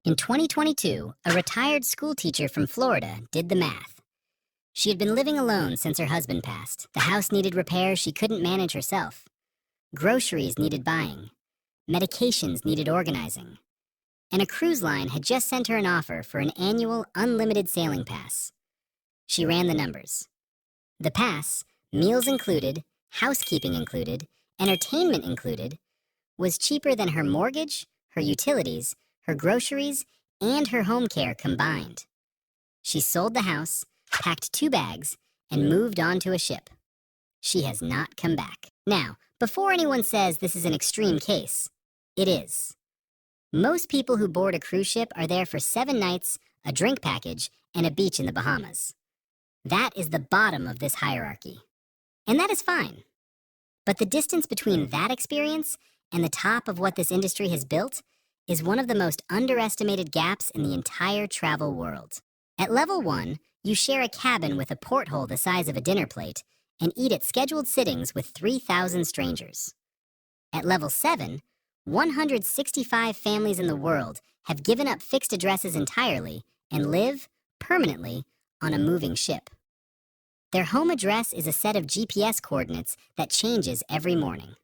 In 2022, a retired schoolteacher from Florida did the math. She had been living alone since her husband passed. The house needed repairs she couldn't manage herself. Groceries needed buying. Medications needed organizing. And a cruise line had just sent her an offer for an annual unlimited sailing pass. She ran the numbers. The pass, meals included, housekeeping included, entertainment included, was cheaper than her mortgage, her utilities, her groceries, and her home care combined. She sold the house, packed 2 bags, and moved on to a ship. She has not come back. Now, before anyone says this is an extreme case, it is. Most people who board a cruise ship are there for 7 nights, a drink package, and a beach in the Bahamas. That is the bottom of this hierarchy. And that is fine. But the distance between that experience and the top of what this industry has built is one of the most underestimated gaps in the entire travel world. At level 1, you share a cabin with a porthole the size of a dinner plate and eat at scheduled sittings with 3,000 strangers. At level 7, 165 families in the world have given up fixed addresses entirely and live, permanently, on a moving ship. Their home address is a set of GPS coordinates that changes every morning.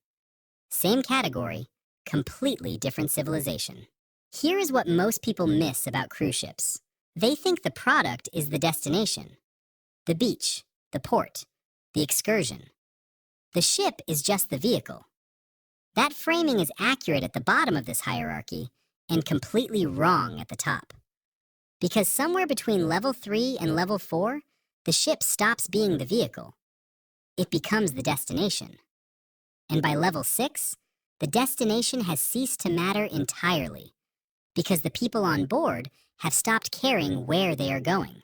Same category, completely different civilization. Here is what most people miss about cruise ships. They think the product is the destination, the beach, the port, the excursion. The ship is just the vehicle. That framing is accurate at the bottom of this hierarchy and completely wrong at the top. Because somewhere between level 3 and level 4, the ship stops being the vehicle. It becomes the destination. And by level 6, the destination has ceased to matter entirely because the people on board have stopped caring where they are going.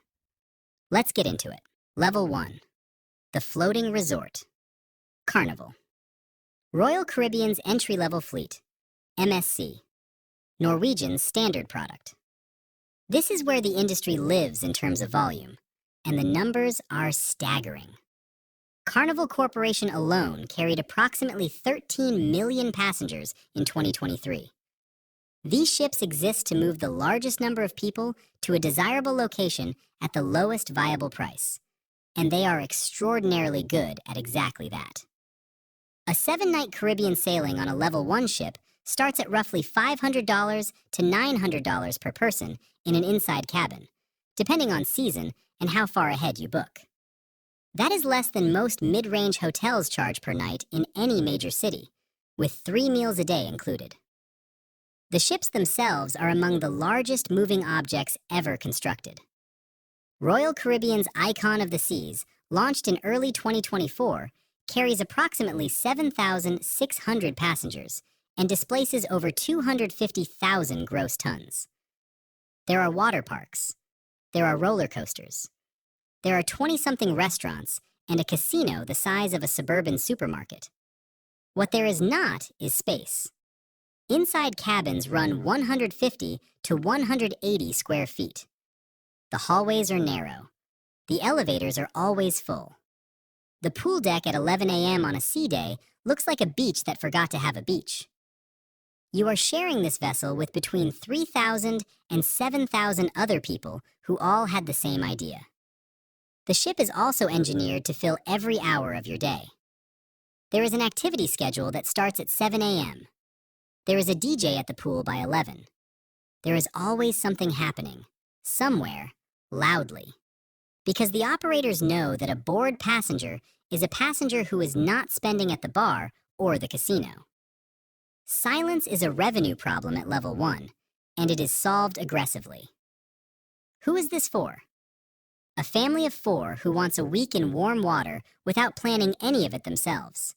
Let's get into it. Level 1, the floating resort. Carnival. Royal Caribbean's entry-level fleet, MSC. Norwegian's standard product. This is where the industry lives in terms of volume, and the numbers are staggering. Carnival Corporation alone carried approximately 13 million passengers in 2023. These ships exist to move the largest number of people to a desirable location at the lowest viable price, and they are extraordinarily good at exactly that. A 7-night Caribbean sailing on a level 1 ship starts at roughly $500 to $900 per person in an inside cabin, depending on season and how far ahead you book. That is less than most mid-range hotels charge per night in any major city, with 3 meals a day included. The ships themselves are among the largest moving objects ever constructed. Royal Caribbean's Icon of the Seas, launched in early 2024, carries approximately 7,600 passengers and displaces over 250,000 gross tons. There are water parks. There are roller coasters. There are 20-something restaurants and a casino the size of a suburban supermarket. What there is not is space. Inside cabins run 150 to 180 square feet. The hallways are narrow. The elevators are always full. The pool deck at 11 a.m. on a sea day looks like a beach that forgot to have a beach. You are sharing this vessel with between 3,000 and 7,000 other people who all had the same idea. The ship is also engineered to fill every hour of your day. There is an activity schedule that starts at 7 a.m. There is a DJ at the pool by 11. There is always something happening, somewhere, loudly. Because the operators know that a bored passenger is a passenger who is not spending at the bar or the casino. Silence is a revenue problem at level 1, and it is solved aggressively. Who is this for? A family of 4 who wants a week in warm water without planning any of it themselves.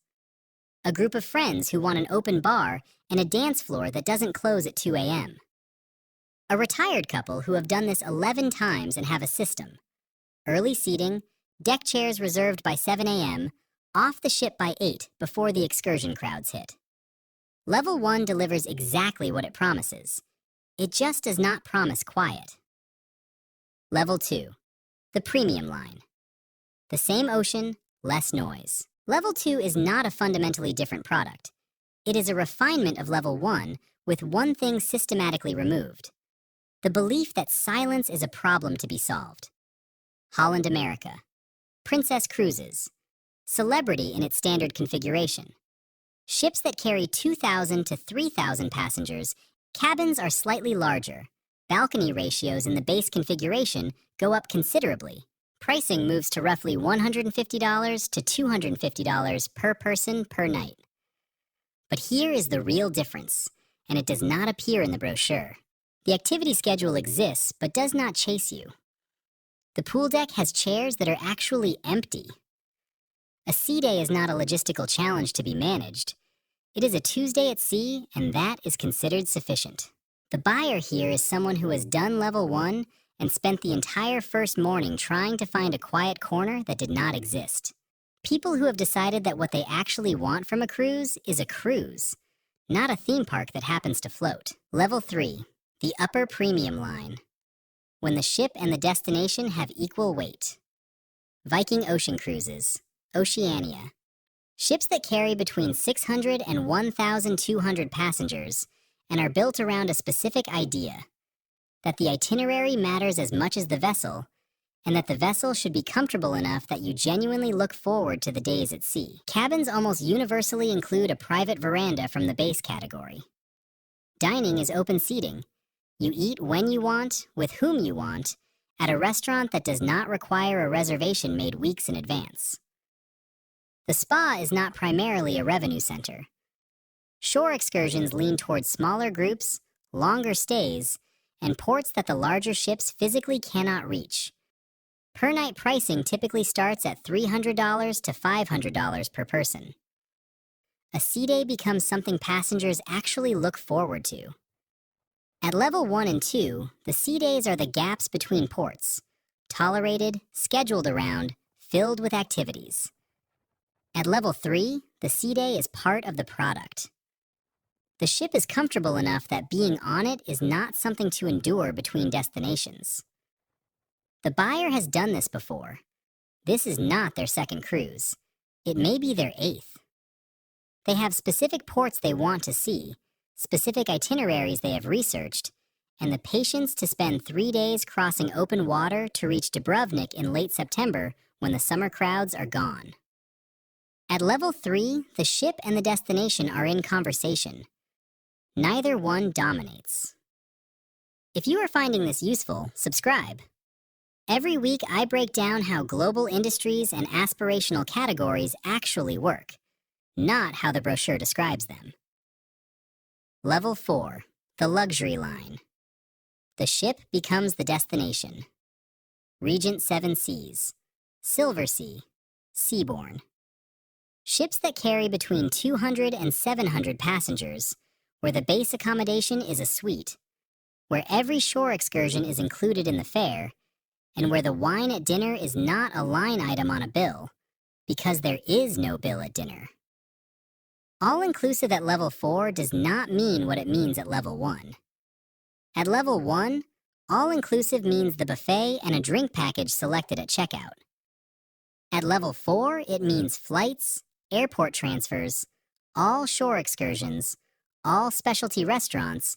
A group of friends who want an open bar and a dance floor that doesn't close at 2 a.m. A retired couple who have done this 11 times and have a system. Early seating, deck chairs reserved by 7 a.m., off the ship by 8 before the excursion crowds hit. Level 1 delivers exactly what it promises. It just does not promise quiet. Level 2, the premium line. The same ocean, less noise. Level 2 is not a fundamentally different product. It is a refinement of Level 1 with one thing systematically removed: The belief that silence is a problem to be solved. Holland America. Princess Cruises. Celebrity in its standard configuration. Ships that carry 2,000 to 3,000 passengers, cabins are slightly larger. Balcony ratios in the base configuration go up considerably. Pricing moves to roughly $150 to $250 per person per night. But here is the real difference, and it does not appear in the brochure. The activity schedule exists, but does not chase you. The pool deck has chairs that are actually empty. A sea day is not a logistical challenge to be managed. It is a Tuesday at sea, and that is considered sufficient. The buyer here is someone who has done level 1 and spent the entire first morning trying to find a quiet corner that did not exist. People who have decided that what they actually want from a cruise is a cruise, not a theme park that happens to float. Level 3, the upper premium line. When the ship and the destination have equal weight. Viking Ocean Cruises, Oceania. Ships that carry between 600 and 1,200 passengers and are built around a specific idea, that the itinerary matters as much as the vessel, and that the vessel should be comfortable enough that you genuinely look forward to the days at sea. Cabins almost universally include a private veranda from the base category. Dining is open seating. You eat when you want, with whom you want, at a restaurant that does not require a reservation made weeks in advance. The spa is not primarily a revenue center. Shore excursions lean towards smaller groups, longer stays, and ports that the larger ships physically cannot reach. Per night pricing typically starts at $300 to $500 per person. A sea day becomes something passengers actually look forward to. At level 1 and 2, the sea days are the gaps between ports, tolerated, scheduled around, filled with activities. At level 3, the sea day is part of the product. The ship is comfortable enough that being on it is not something to endure between destinations. The buyer has done this before. This is not their second cruise. It may be their 8th. They have specific ports they want to see, specific itineraries they have researched, and the patience to spend 3 days crossing open water to reach Dubrovnik in late September when the summer crowds are gone. At level 3, the ship and the destination are in conversation. Neither one dominates. If you are finding this useful, subscribe. Every week I break down how global industries and aspirational categories actually work, not how the brochure describes them. Level 4, the luxury line. The ship becomes the destination. Regent 7 Seas, Silver Sea, Seabourn. Ships that carry between 200 and 700 passengers, where the base accommodation is a suite, where every shore excursion is included in the fare, and where the wine at dinner is not a line item on a bill, because there is no bill at dinner. All-inclusive at level 4 does not mean what it means at level 1. At level 1, all-inclusive means the buffet and a drink package selected at checkout. At level 4, it means flights, airport transfers, all shore excursions, all specialty restaurants,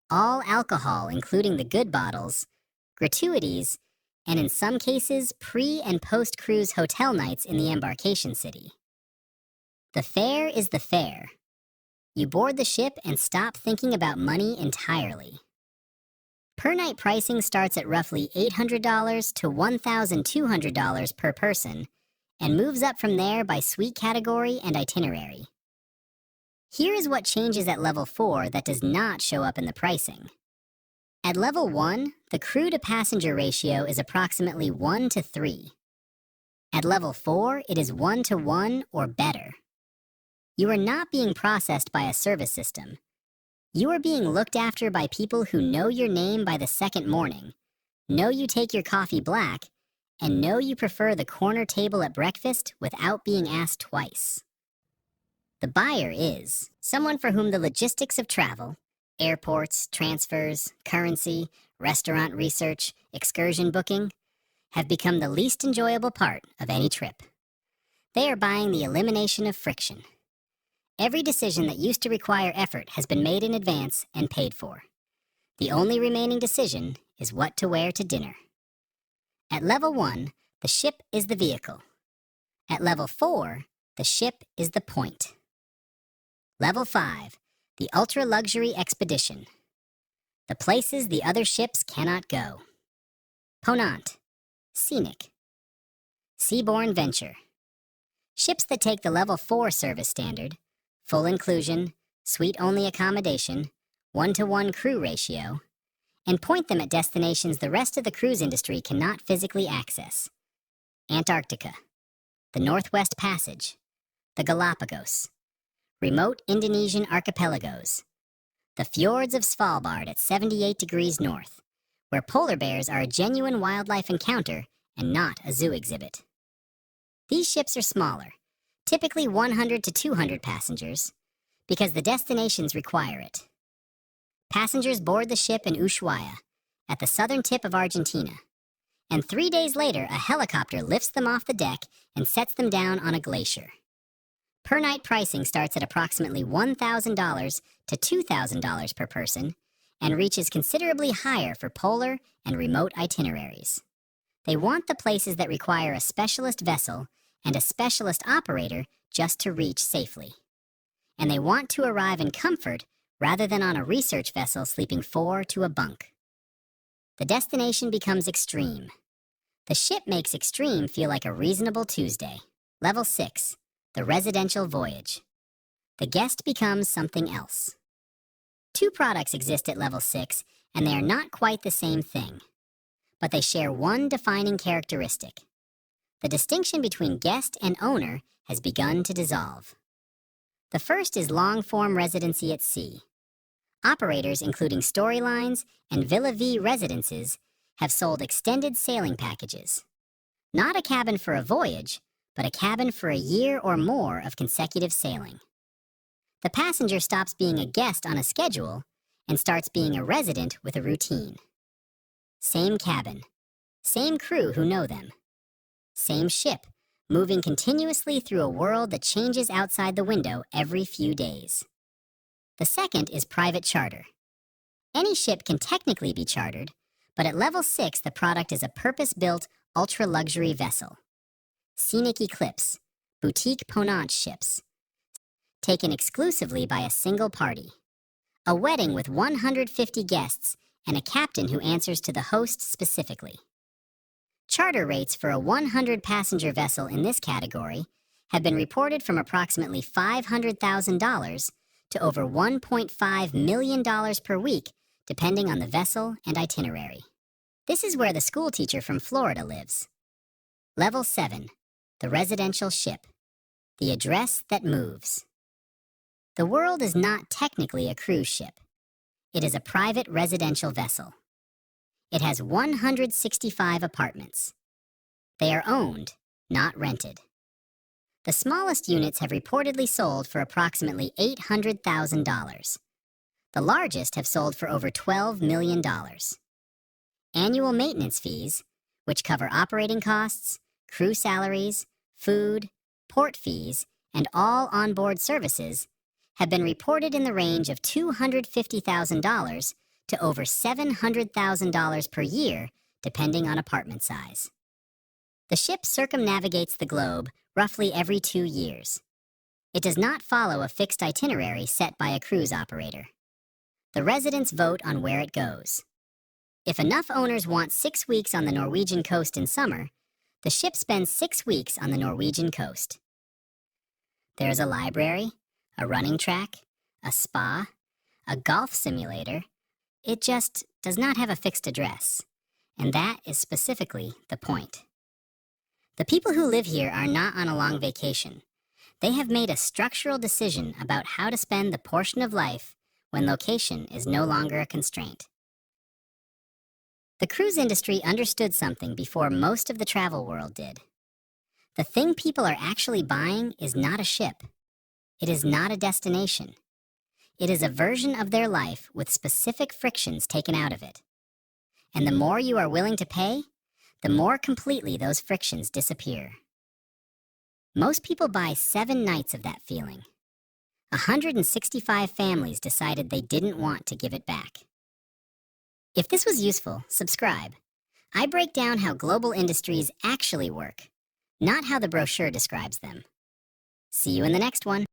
all alcohol including the good bottles, gratuities, and in some cases, pre- and post-cruise hotel nights in the embarkation city. The fare is the fare. You board the ship and stop thinking about money entirely. Per-night pricing starts at roughly $800 to $1,200 per person and moves up from there by suite category and itinerary. Here is what changes at level 4 that does not show up in the pricing. At level 1, the crew-to-passenger ratio is approximately 1 to 3. At level 4, it is 1 to 1 or better. You are not being processed by a service system. You are being looked after by people who know your name by the second morning, know you take your coffee black, and know you prefer the corner table at breakfast without being asked twice. The buyer is someone for whom the logistics of travel, airports, transfers, currency, restaurant research, excursion booking, have become the least enjoyable part of any trip. They are buying the elimination of friction. Every decision that used to require effort has been made in advance and paid for. The only remaining decision is what to wear to dinner. At level 1, the ship is the vehicle. At level 4, the ship is the point. Level 5, the ultra-luxury expedition. The places the other ships cannot go. Ponant, scenic. Seaborne venture. Ships that take the level 4 service standard, full inclusion, suite-only accommodation, 1-to-1 crew ratio, and point them at destinations the rest of the cruise industry cannot physically access. Antarctica, the Northwest Passage, the Galapagos, remote Indonesian archipelagos, the fjords of Svalbard at 78 degrees north, where polar bears are a genuine wildlife encounter and not a zoo exhibit. These ships are smaller, typically 100 to 200 passengers, because the destinations require it. Passengers board the ship in Ushuaia, at the southern tip of Argentina, and 3 days later a helicopter lifts them off the deck and sets them down on a glacier. Per-night pricing starts at approximately $1,000 to $2,000 per person and reaches considerably higher for polar and remote itineraries. They want the places that require a specialist vessel and a specialist operator just to reach safely. And they want to arrive in comfort rather than on a research vessel sleeping 4 to a bunk. The destination becomes extreme. The ship makes extreme feel like a reasonable Tuesday. Level 6, the residential voyage. The guest becomes something else. 2 products exist at level 6, and they are not quite the same thing. But they share one defining characteristic. The distinction between guest and owner has begun to dissolve. The first is long-form residency at sea. Operators, including storylines and Villa V residences, have sold extended sailing packages. Not a cabin for a voyage, but a cabin for a year or more of consecutive sailing. The passenger stops being a guest on a schedule and starts being a resident with a routine. Same cabin, same crew who know them. Same ship, moving continuously through a world that changes outside the window every few days. The second is private charter. Any ship can technically be chartered, but at level 6 the product is a purpose-built, ultra-luxury vessel. Scenic Eclipse, boutique Ponant ships, taken exclusively by a single party. A wedding with 150 guests and a captain who answers to the host specifically. Charter rates for a 100-passenger vessel in this category have been reported from approximately $500,000 to over $1.5 million per week, depending on the vessel and itinerary. This is where the schoolteacher from Florida lives. Level 7, the residential ship, the address that moves. The World is not technically a cruise ship. It is a private residential vessel. It has 165 apartments. They are owned, not rented. The smallest units have reportedly sold for approximately $800,000. The largest have sold for over $12 million. Annual maintenance fees, which cover operating costs, crew salaries, food, port fees, and all onboard services, have been reported in the range of $250,000 to over $700,000 per year, depending on apartment size. The ship circumnavigates the globe roughly every 2 years. It does not follow a fixed itinerary set by a cruise operator. The residents vote on where it goes. If enough owners want 6 weeks on the Norwegian coast in summer, the ship spends 6 weeks on the Norwegian coast. There is a library, a running track, a spa, a golf simulator. It just does not have a fixed address, and that is specifically the point. The people who live here are not on a long vacation. They have made a structural decision about how to spend the portion of life when location is no longer a constraint. The cruise industry understood something before most of the travel world did. The thing people are actually buying is not a ship. It is not a destination. It is a version of their life with specific frictions taken out of it. And the more you are willing to pay, the more completely those frictions disappear. Most people buy 7 nights of that feeling. 165 families decided they didn't want to give it back. If this was useful, subscribe. I break down how global industries actually work, not how the brochure describes them. See you in the next one.